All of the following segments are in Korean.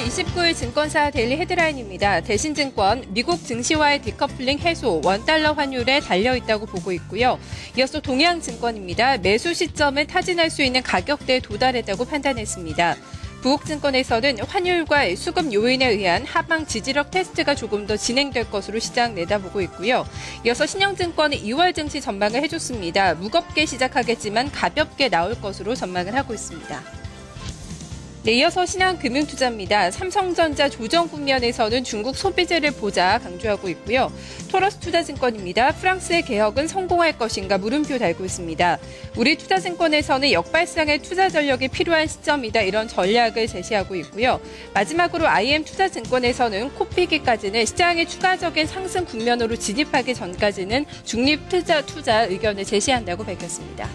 29일 증권사 데일리 헤드라인입니다. 대신증권, 미국 증시와의 디커플링 해소, 원달러 환율에 달려있다고 보고 있고요. 이어서 동양증권입니다. 매수 시점을 타진할 수 있는 가격대에 도달했다고 판단했습니다. 부국증권에서는 환율과 수급 요인에 의한 하방 지지력 테스트가 조금 더 진행될 것으로 시장 내다보고 있고요. 이어서 신영증권은 2월 증시 전망을 해줬습니다. 무겁게 시작하겠지만 가볍게 나올 것으로 전망을 하고 있습니다. 네, 이어서 신한금융투자입니다. 삼성전자 조정 국면에서는 중국 소비재를 보자 강조하고 있고요. 토러스투자증권입니다. 프랑스의 개혁은 성공할 것인가 물음표 달고 있습니다. 우리투자증권에서는 역발상의 투자 전력이 필요한 시점이다 이런 전략을 제시하고 있고요. 마지막으로 IM투자증권에서는 코피기까지는 시장의 추가적인 상승 국면으로 진입하기 전까지는 중립 투자 의견을 제시한다고 밝혔습니다.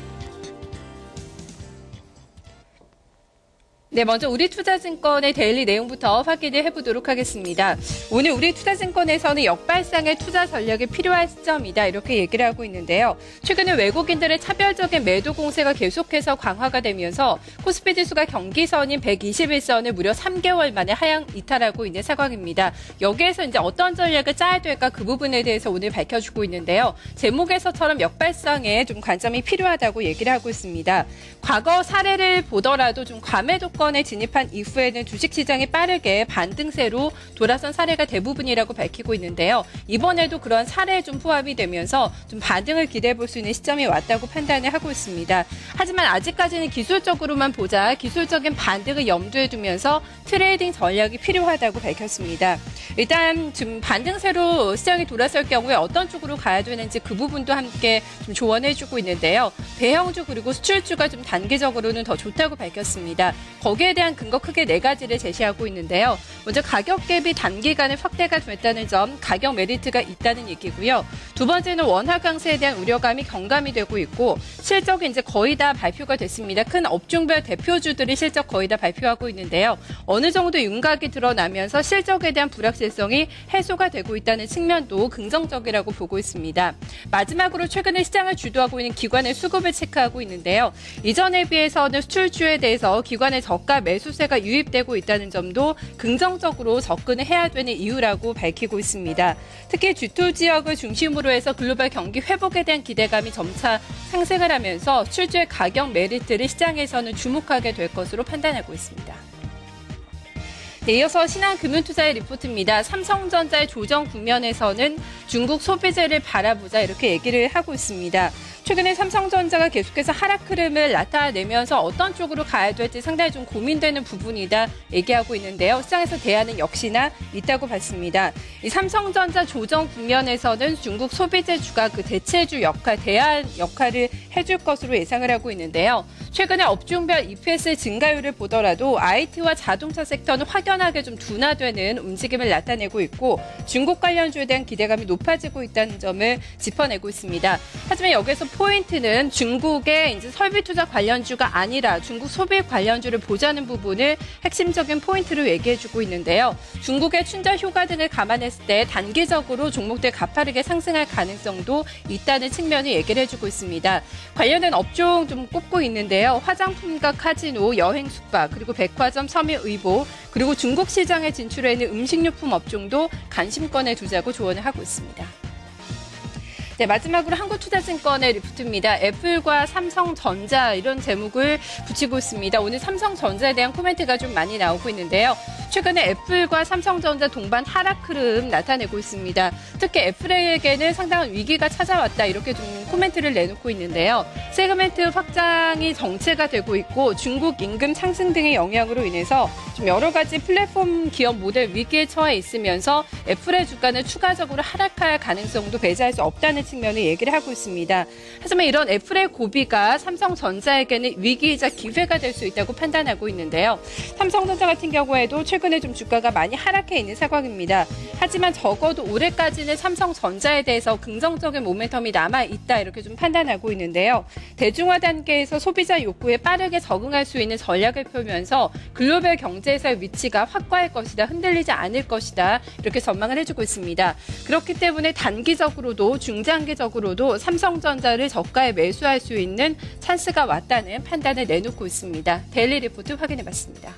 네, 먼저 우리투자증권의 데일리 내용부터 확인을 해보도록 하겠습니다. 오늘 우리투자증권에서는 역발상의 투자 전략이 필요한 시점이다 이렇게 얘기를 하고 있는데요. 최근에 외국인들의 차별적인 매도 공세가 계속해서 강화가 되면서 코스피 지수가 경기선인 121선을 무려 3개월 만에 하향 이탈하고 있는 상황입니다. 여기에서 이제 어떤 전략을 짜야 될까 그 부분에 대해서 오늘 밝혀주고 있는데요. 제목에서처럼 역발상에 좀 관점이 필요하다고 얘기를 하고 있습니다. 과거 사례를 보더라도 좀 과매도권 에 진입한 이후에는 주식시장이 빠르게 반등세로 돌아선 사례가 대부분이라고 밝히고 있는데요. 이번에도 그런 사례에 좀 포함이 되면서 좀 반등을 기대해 볼 수 있는 시점이 왔다고 판단을 하고 있습니다. 하지만 아직까지는 기술적으로만 보자 기술적인 반등을 염두에 두면서 트레이딩 전략이 필요하다고 밝혔습니다. 일단 좀 반등세로 시장이 돌아설 경우에 어떤 쪽으로 가야 되는지 그 부분도 함께 좀 조언해주고 있는데요. 대형주 그리고 수출주가 좀 단기적으로는 더 좋다고 밝혔습니다. 거기에 대한 근거 크게 4가지를 제시하고 있는데요. 먼저 가격 갭이 단기간에 확대가 됐다는 점, 가격 메리트가 있다는 얘기고요. 두 번째는 원화 강세에 대한 우려감이 경감이 되고 있고 실적이 이제 거의 다 발표가 됐습니다. 큰 업종별 대표주들이 실적 거의 다 발표하고 있는데요. 어느 정도 윤곽이 드러나면서 실적에 대한 불확실성이 해소가 되고 있다는 측면도 긍정적이라고 보고 있습니다. 마지막으로 최근에 시장을 주도하고 있는 기관의 수급을 체크하고 있는데요. 이전에 비해서는 수출주에 대해서 기관의 저가 매수세가 유입되고 있다는 점도 긍정적으로 접근을 해야 되는 이유라고 밝히고 있습니다. 특히 G2 지역을 중심으로 해서 글로벌 경기 회복에 대한 기대감이 점차 상승을 하면서 수출주의 가격 메리트를 시장에서는 주목하게 될 것으로 판단하고 있습니다. 네, 이어서 신한금융투자의 리포트입니다. 삼성전자의 조정 국면에서는 중국 소비재를 바라보자 이렇게 얘기를 하고 있습니다. 최근에 삼성전자가 계속해서 하락 흐름을 나타내면서 어떤 쪽으로 가야 될지 상당히 좀 고민되는 부분이다 얘기하고 있는데요. 시장에서 대안은 역시나 있다고 봤습니다. 이 삼성전자 조정 국면에서는 중국 소비재주가 그 대체주 역할, 대안 역할을 해줄 것으로 예상을 하고 있는데요. 최근에 업종별 EPS 증가율을 보더라도 IT와 자동차 섹터는 확연하게 좀 둔화되는 움직임을 나타내고 있고 중국 관련주에 대한 기대감이 높아지고 있다는 점을 짚어내고 있습니다. 하지만 여기서 포인트는 중국의 이제 설비 투자 관련주가 아니라 중국 소비 관련주를 보자는 부분을 핵심적인 포인트로 얘기해주고 있는데요. 중국의 춘자 효과 등을 감안했을 때 단기적으로 종목들 가파르게 상승할 가능성도 있다는 측면을 얘기를 해주고 있습니다. 관련된 업종 좀 꼽고 있는데요. 화장품과 카지노, 여행 숙박, 그리고 백화점, 섬유의보, 그리고 중국 시장에 진출해 있는 음식료품 업종도 관심권에 두자고 조언을 하고 있습니다. 네, 마지막으로 한국투자증권의 리포트입니다. 애플과 삼성전자 이런 제목을 붙이고 있습니다. 오늘 삼성전자에 대한 코멘트가 좀 많이 나오고 있는데요. 최근에 애플과 삼성전자 동반 하락 흐름 나타내고 있습니다. 특히 애플에게는 상당한 위기가 찾아왔다 이렇게 좀 코멘트를 내놓고 있는데요. 세그멘트 확장이 정체가 되고 있고 중국 임금 상승 등의 영향으로 인해서 좀 여러 가지 플랫폼 기업 모델 위기에 처해 있으면서 애플의 주가는 추가적으로 하락할 가능성도 배제할 수 없다는 측면을 얘기를 하고 있습니다. 하지만 이런 애플의 고비가 삼성전자에게는 위기이자 기회가 될 수 있다고 판단하고 있는데요. 삼성전자 같은 경우에도 최근에 좀 주가가 많이 하락해 있는 상황입니다. 하지만 적어도 올해까지는 삼성전자에 대해서 긍정적인 모멘텀이 남아있다 이렇게 좀 판단하고 있는데요. 대중화 단계에서 소비자 욕구에 빠르게 적응할 수 있는 전략을 펴면서 글로벌 경제에서의 위치가 확고할 것이다, 흔들리지 않을 것이다 이렇게 전망을 해주고 있습니다. 그렇기 때문에 단기적으로도 중장기적으로도 삼성전자를 저가에 매수할 수 있는 찬스가 왔다는 판단을 내놓고 있습니다. 데일리 리포트 확인해봤습니다.